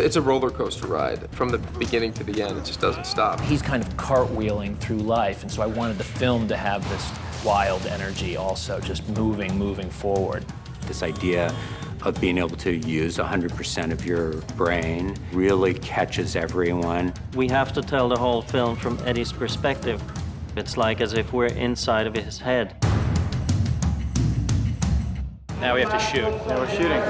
It's a roller coaster ride. From the beginning to the end, it just doesn't stop. He's kind of cartwheeling through life, and so I wanted the film to have this wild energy also, just moving forward. This idea of being able to use 100% of your brain really catches everyone. We have to tell the whole film from Eddie's perspective. It's like as if we're inside of his head. Now we have to shoot. Now we're shooting.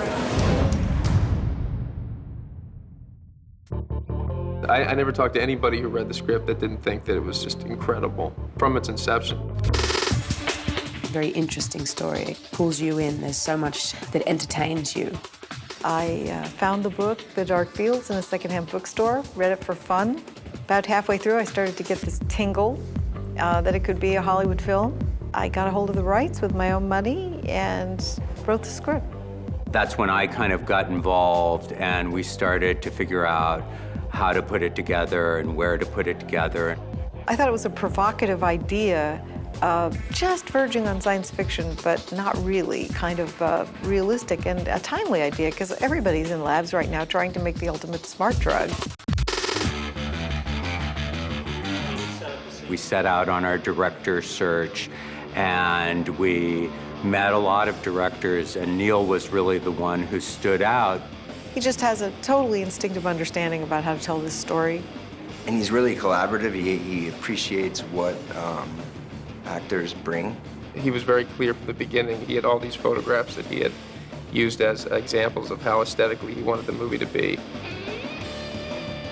I never talked to anybody who read the script that didn't think that it was just incredible from its inception. Very interesting story. It pulls you in. There's so much that entertains you. I found the book, The Dark Fields, in a secondhand bookstore, read it for fun. About halfway through, I started to get this tingle that it could be a Hollywood film. I got a hold of the rights with my own money and wrote the script. That's when I kind of got involved and we started to figure out how to put it together and where to put it together. I thought it was a provocative idea, just verging on science fiction, but not really, kind of realistic and a timely idea, because everybody's in labs right now trying to make the ultimate smart drug. We set out on our director search and we met a lot of directors, and Neil was really the one who stood out. He just has a totally instinctive understanding about how to tell this story. And he's really collaborative. He appreciates what actors bring. He was very clear from the beginning. He had all these photographs that he had used as examples of how aesthetically he wanted the movie to be.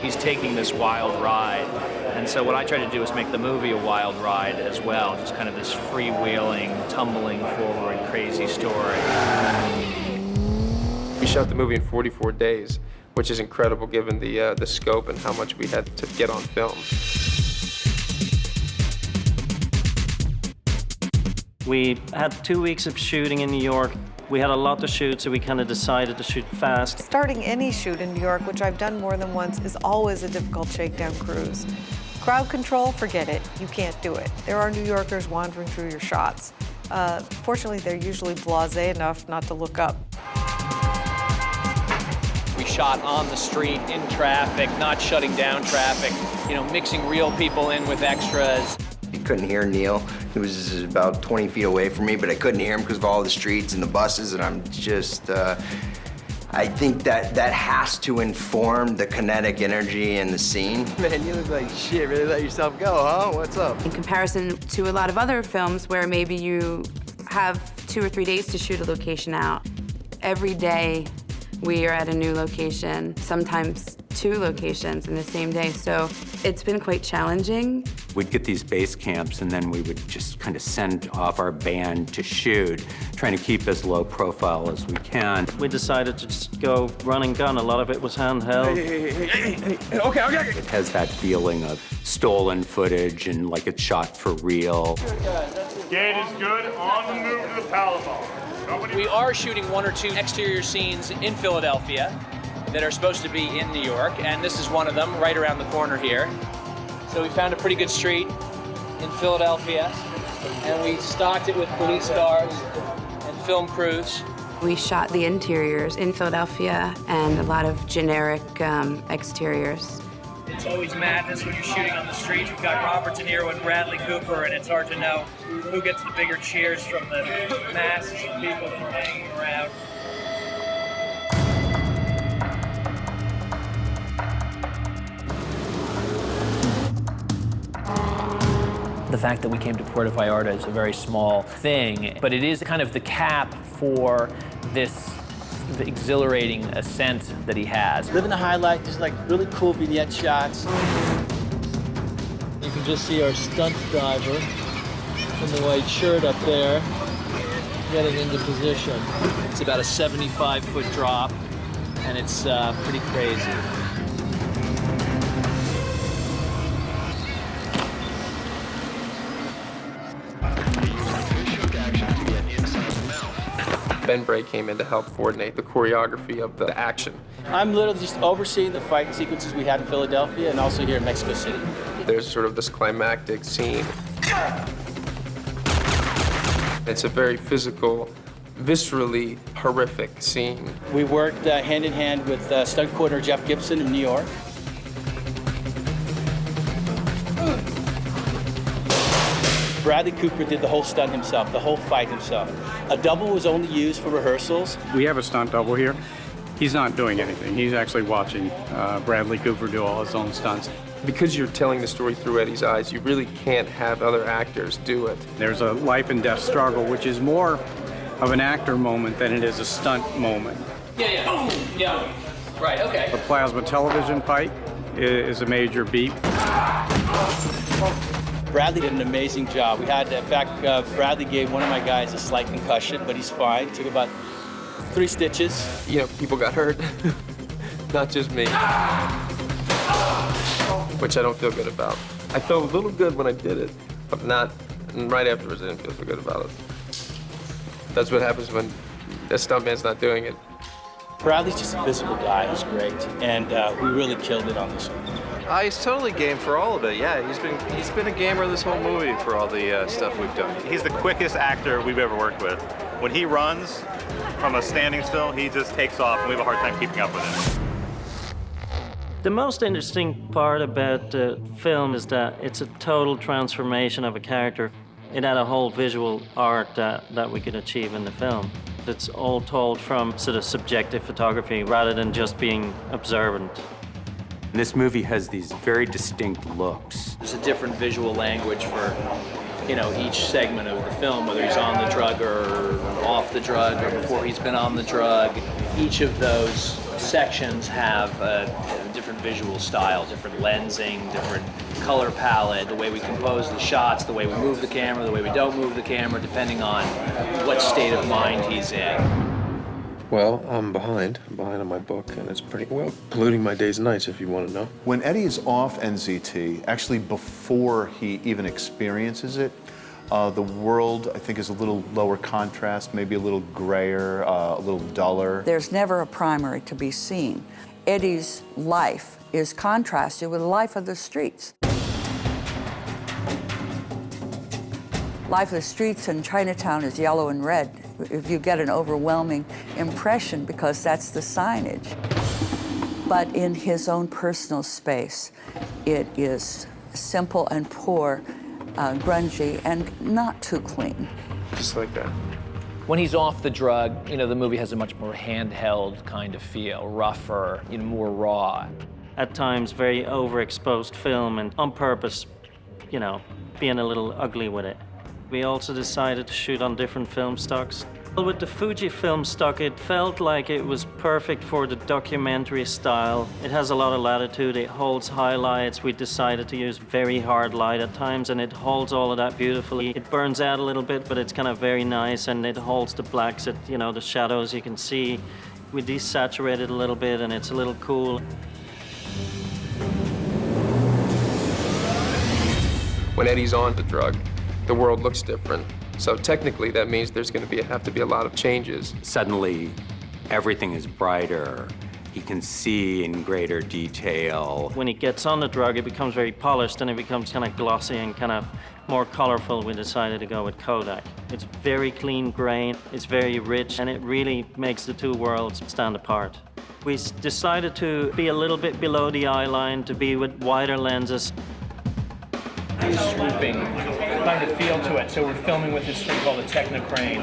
He's taking this wild ride, and so what I try to do is make the movie a wild ride as well, just kind of this freewheeling, tumbling forward, crazy story. We shot the movie in 44 days, which is incredible given the scope and how much we had to get on film. We had 2 weeks of shooting in New York. We had a lot to shoot, so we kind of decided to shoot fast. Starting any shoot in New York, which I've done more than once, is always a difficult shakedown cruise. Crowd control, forget it. You can't do it. There are New Yorkers wandering through your shots. Fortunately, they're usually blasé enough not to look up. We shot on the street, in traffic, not shutting down traffic, you know, mixing real people in with extras. You couldn't hear Neil. He was about 20 feet away from me, but I couldn't hear him because of all the streets and the buses, and I'm just, I think that has to inform the kinetic energy in the scene. Man, you look like shit. Really let yourself go, huh? What's up? In comparison to a lot of other films where maybe you have 2 or 3 days to shoot a location out, every day we are at a new location, sometimes 2 locations in the same day, so it's been quite challenging. We'd get these base camps and then we would just kind of send off our band to shoot, trying to keep as low profile as we can. We decided to just go run and gun. A lot of it was handheld. Hey, okay. It has that feeling of stolen footage and like it's shot for real. Gate is good. On the move to the Palomar. We are shooting 1 or 2 exterior scenes in Philadelphia that are supposed to be in New York, and this is one of them right around the corner here. So we found a pretty good street in Philadelphia, and we stocked it with police cars and film crews. We shot the interiors in Philadelphia and a lot of generic exteriors. It's always madness when you're shooting on the streets. We've got Robert De Niro and Bradley Cooper, and it's hard to know who gets the bigger cheers from the masses of people hanging around. The fact that we came to Puerto Vallarta is a very small thing, but it is kind of the cap for this exhilarating ascent that he has. Living the highlight, just like really cool vignette shots. You can just see our stunt driver in the white shirt up there, getting into position. It's about a 75-foot drop, and it's pretty crazy. Ben Bray came in to help coordinate the choreography of the action. I'm literally just overseeing the fight sequences we had in Philadelphia and also here in Mexico City. There's sort of this climactic scene. It's a very physical viscerally horrific scene. We worked hand in hand with stunt coordinator Jeff Gibson in New York. Bradley Cooper did the whole stunt himself, the whole fight himself. A double was only used for rehearsals. We have a stunt double here. He's not doing anything. He's actually watching Bradley Cooper do all his own stunts. Because you're telling the story through Eddie's eyes, you really can't have other actors do it. There's a life and death struggle, which is more of an actor moment than it is a stunt moment. Yeah. Yeah. Right, okay. The plasma television fight is a major beat. Bradley did an amazing job. We had, in fact, Bradley gave one of my guys a slight concussion, but he's fine. Took about 3 stitches. You know, people got hurt, not just me, which I don't feel good about. I felt a little good when I did it, but not, and right afterwards I didn't feel so good about it. That's what happens when a stuntman's not doing it. Bradley's just a physical guy. He's great, and we really killed it on this one. He's totally game for all of it. Yeah, he's been a gamer this whole movie for all the stuff we've done. He's the quickest actor we've ever worked with. When he runs from a standing still, he just takes off, and we have a hard time keeping up with him. The most interesting part about the film is that it's a total transformation of a character. It had a whole visual art that we could achieve in the film. It's all told from sort of subjective photography rather than just being observant. This movie has these very distinct looks. There's a different visual language for, you know, each segment of the film, whether he's on the drug or off the drug or before he's been on the drug. Each of those sections have a different visual style, different lensing, different color palette, the way we compose the shots, the way we move the camera, the way we don't move the camera, depending on what state of mind he's in. Well, I'm behind. I'm behind on my book, and it's pretty, well, polluting my days and nights, if you want to know. When Eddie is off NZT, actually before he even experiences it, the world, I think, is a little lower contrast, maybe a little grayer, a little duller. There's never a primary to be seen. Eddie's life is contrasted with the life of the streets. Life of the streets in Chinatown is yellow and red. If you get an overwhelming impression because that's the signage. But in his own personal space, it is simple and poor, grungy, and not too clean. Just like that. When he's off the drug, you know, the movie has a much more handheld kind of feel, rougher, you know, more raw. At times, very overexposed film, and on purpose, you know, being a little ugly with it. We also decided to shoot on different film stocks. With the Fuji film stock, it felt like it was perfect for the documentary style. It has a lot of latitude, it holds highlights. We decided to use very hard light at times, and it holds all of that beautifully. It burns out a little bit, but it's kind of very nice, and it holds the blacks, you know, the shadows you can see. We desaturate it a little bit, and it's a little cool. When Eddie's on the drug, the world looks different. So technically, that means there's going to have to be a lot of changes. Suddenly, everything is brighter. He can see in greater detail. When he gets on the drug, it becomes very polished, and it becomes kind of glossy and kind of more colorful. We decided to go with Kodak. It's very clean grain, it's very rich, and it really makes the two worlds stand apart. We decided to be a little bit below the eye line, to be with wider lenses. Swooping kind of feel to it. So we're filming with this thing called a techno crane.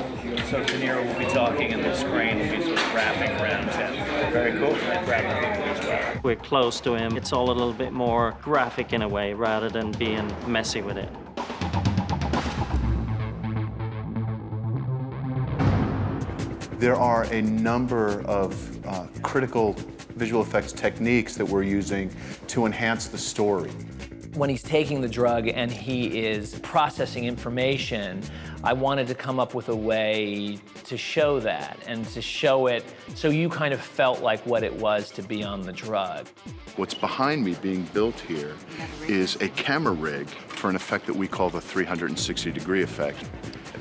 So De Niro will be talking and this crane will be sort of wrapping around him. Very cool. Grabbing people as well. We're close to him. It's all a little bit more graphic in a way rather than being messy with it. There are a number of critical visual effects techniques that we're using to enhance the story. When he's taking the drug and he is processing information, I wanted to come up with a way to show that and to show it so you kind of felt like what it was to be on the drug. What's behind me being built here is a camera rig for an effect that we call the 360-degree effect.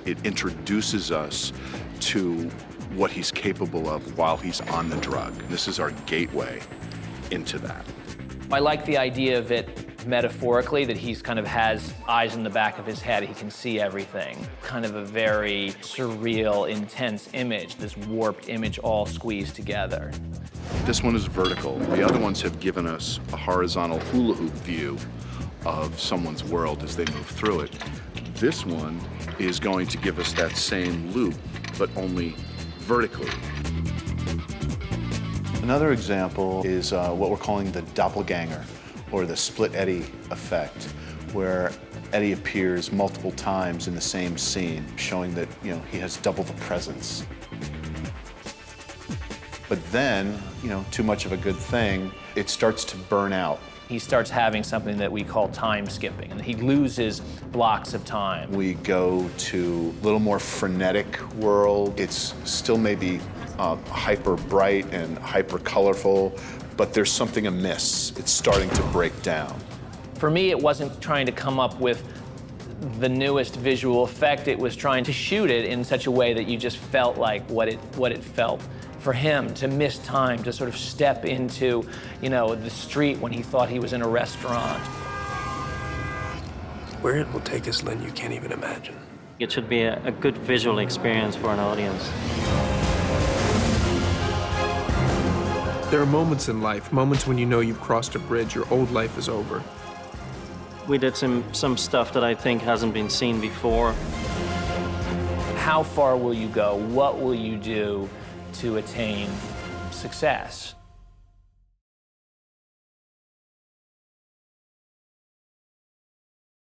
It introduces us to what he's capable of while he's on the drug. This is our gateway into that. I like the idea of it metaphorically, that he's kind of has eyes in the back of his head. He can see everything. Kind of a very surreal, intense image, this warped image all squeezed together. This one is vertical. The other ones have given us a horizontal hula hoop view of someone's world as they move through it. This one is going to give us that same loop, but only vertically. Another example is what we're calling the doppelganger, or the split Eddie effect, where Eddie appears multiple times in the same scene, showing that, he has double the presence. But then, too much of a good thing, it starts to burn out. He starts having something that we call time skipping, and he loses blocks of time. We go to a little more frenetic world. It's still maybe hyper bright and hyper colorful, but there's something amiss. It's starting to break down. For me, it wasn't trying to come up with the newest visual effect. It was trying to shoot it in such a way that you just felt like what it felt for him, to miss time, to sort of step into, the street when he thought he was in a restaurant. Where it will take us, Lynn, you can't even imagine. It should be a good visual experience for an audience. There are moments in life, moments when you know you've crossed a bridge, your old life is over. We did some stuff that I think hasn't been seen before. How far will you go? What will you do to attain success?